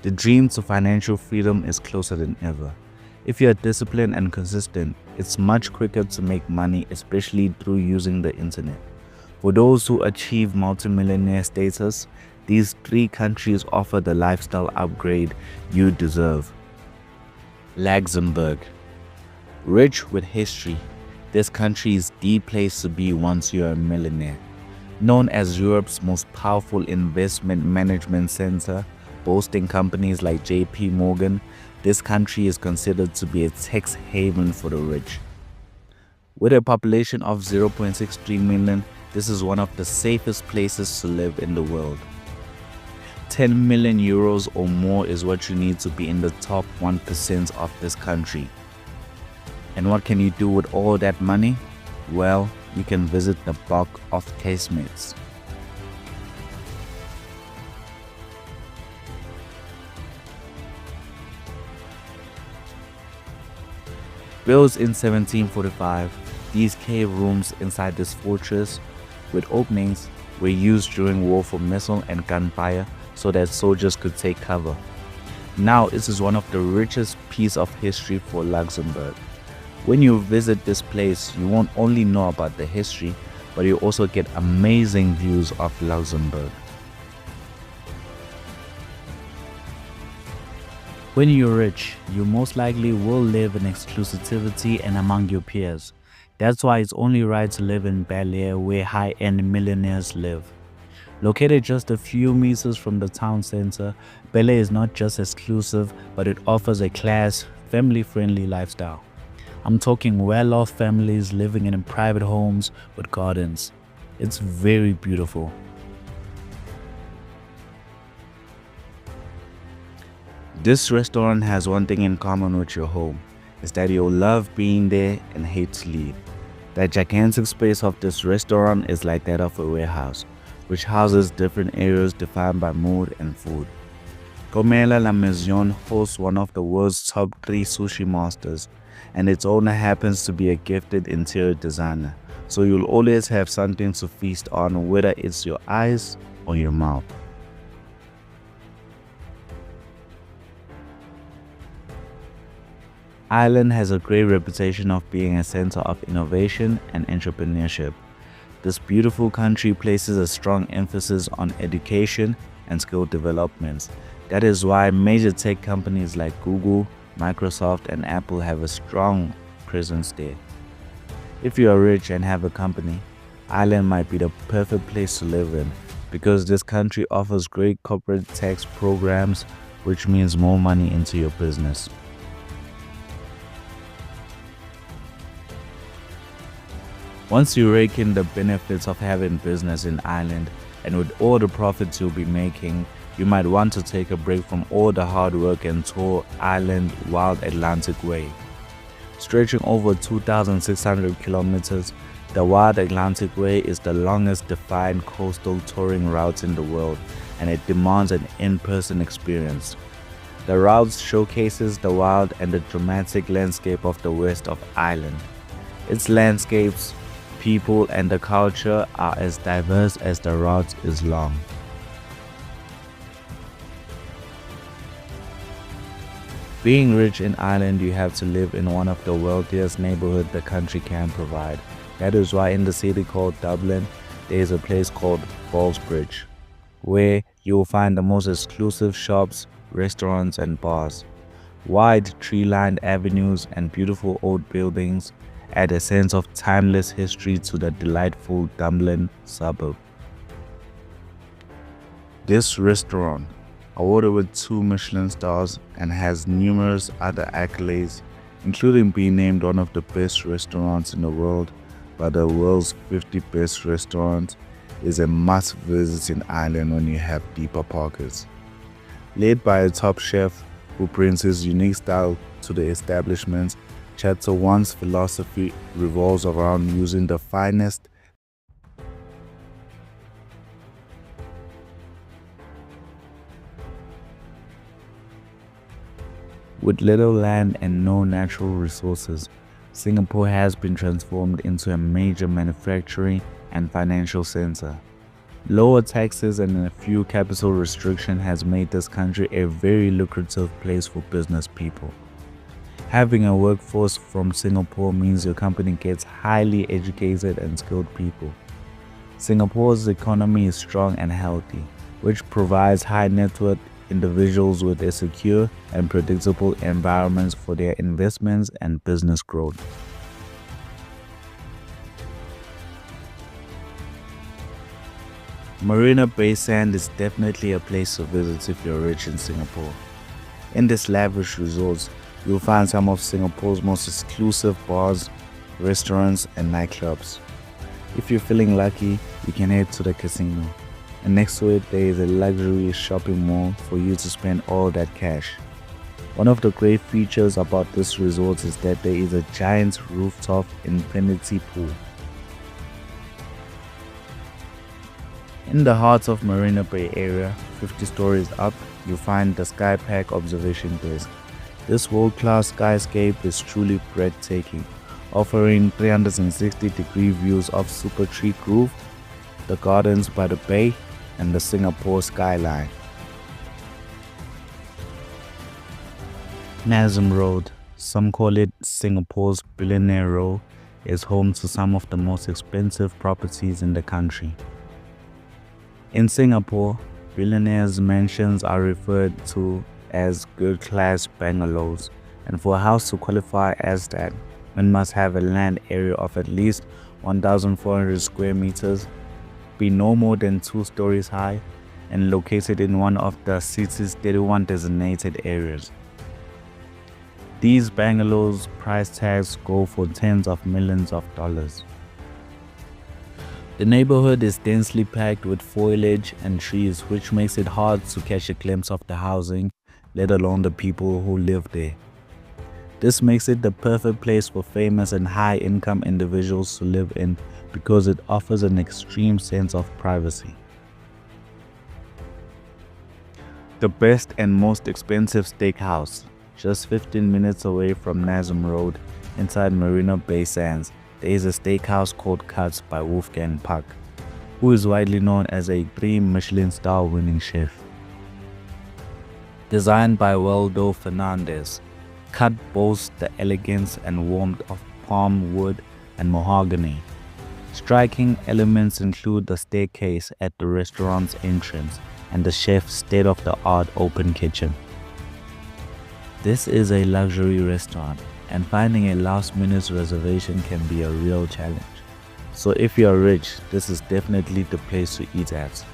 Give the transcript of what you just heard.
The dream to financial freedom is closer than ever. If you are disciplined and consistent, it's much quicker to make money, especially through using the internet. For those who achieve multimillionaire status, these three countries offer the lifestyle upgrade you deserve. Luxembourg. Rich with history, this country is the place to be once you're a millionaire. Known as Europe's most powerful investment management center, boasting companies like JP Morgan, this country is considered to be a tax haven for the rich. With a population of 0.63 million, this is one of the safest places to live in the world. 10 million euros or more is what you need to be in the top 1% of this country. And what can you do with all that money? Well, you can visit the bulk of casemates. Built in 1745, these cave rooms inside this fortress with openings were used during war for missile and gunfire so that soldiers could take cover. Now this is one of the richest pieces of history for Luxembourg. When you visit this place, you won't only know about the history, but you also get amazing views of Luxembourg. When you're rich, you most likely will live in exclusivity and among your peers. That's why it's only right to live in Bel Air, where high-end millionaires live. Located just a few meters from the town center, Bel Air is not just exclusive, but it offers a class, family-friendly lifestyle. I'm talking well-off families living in private homes with gardens. It's very beautiful. This restaurant has one thing in common with your home, is that you'll love being there and hate to leave. The gigantic space of this restaurant is like that of a warehouse, which houses different areas defined by mood and food. Comela La Maison hosts one of the world's top 3 sushi masters, and its owner happens to be a gifted interior designer, so you'll always have something to feast on, whether it's your eyes or your mouth. Ireland has a great reputation of being a center of innovation and entrepreneurship. This beautiful country places a strong emphasis on education and skill development. That is why major tech companies like Google, Microsoft, and Apple have a strong presence there. If you are rich and have a company, Ireland might be the perfect place to live in because this country offers great corporate tax programs, which means more money into your business. Once you rake in the benefits of having business in Ireland and with all the profits you'll be making, you might want to take a break from all the hard work and tour Ireland Wild Atlantic Way. Stretching over 2,600 kilometers, the Wild Atlantic Way is the longest defined coastal touring route in the world, and it demands an in-person experience. The route showcases the wild and the dramatic landscape of the west of Ireland. Its landscapes, people, and the culture are as diverse as the route is long. Being rich in Ireland, you have to live in one of the wealthiest neighborhoods the country can provide. That is why in the city called Dublin, there is a place called Ballsbridge, where you will find the most exclusive shops, restaurants, and bars. Wide tree-lined avenues and beautiful old buildings add a sense of timeless history to the delightful Dublin suburb. This restaurant, awarded with 2 Michelin stars and has numerous other accolades, including being named one of the best restaurants in the world by the world's 50 best restaurants, is a must visit in Ireland when you have deeper pockets. Led by a top chef who brings his unique style to the establishment, Chapter 1's philosophy revolves around using the finest with little land and no natural resources. Singapore has been transformed into a major manufacturing and financial center. Lower taxes and a few capital restrictions has made this country a very lucrative place for business people. Having a workforce from Singapore means your company gets highly educated and skilled people. Singapore's economy is strong and healthy, which provides high net worth individuals with a secure and predictable environment for their investments and business growth. Marina Bay Sands is definitely a place to visit if you're rich in Singapore. In this lavish resort, you'll find some of Singapore's most exclusive bars, restaurants, and nightclubs. If you're feeling lucky, you can head to the casino, and next to it there is a luxury shopping mall for you to spend all that cash. One of the great features about this resort is that there is a giant rooftop infinity pool. In the heart of Marina Bay area, 50 stories up, you find the Sky Park observation desk. This world-class skyscape is truly breathtaking, offering 360-degree views of Super Tree Grove, the gardens by the bay, and the Singapore skyline. Nasm Road, some call it Singapore's Billionaire Row, is home to some of the most expensive properties in the country. In Singapore, billionaires' mansions are referred to as good-class bungalows, and for a house to qualify as that, one must have a land area of at least 1,400 square meters, be no more than 2 stories high, and located in one of the city's 31 designated areas. These bungalows' price tags go for tens of millions of dollars. The neighborhood is densely packed with foliage and trees, which makes it hard to catch a glimpse of the housing, let alone the people who live there. This makes it the perfect place for famous and high-income individuals to live in because it offers an extreme sense of privacy. The best and most expensive steakhouse, just 15 minutes away from Nasm Road, inside Marina Bay Sands, there is a steakhouse called Cuts by Wolfgang Puck, who is widely known as a 3 Michelin-star winning chef. Designed by Waldo Fernandez, Cut boasts the elegance and warmth of palm wood and mahogany. Striking elements include the staircase at the restaurant's entrance and the chef's state-of-the-art open kitchen. This is a luxury restaurant, and finding a last-minute reservation can be a real challenge. So if you're rich, this is definitely the place to eat at.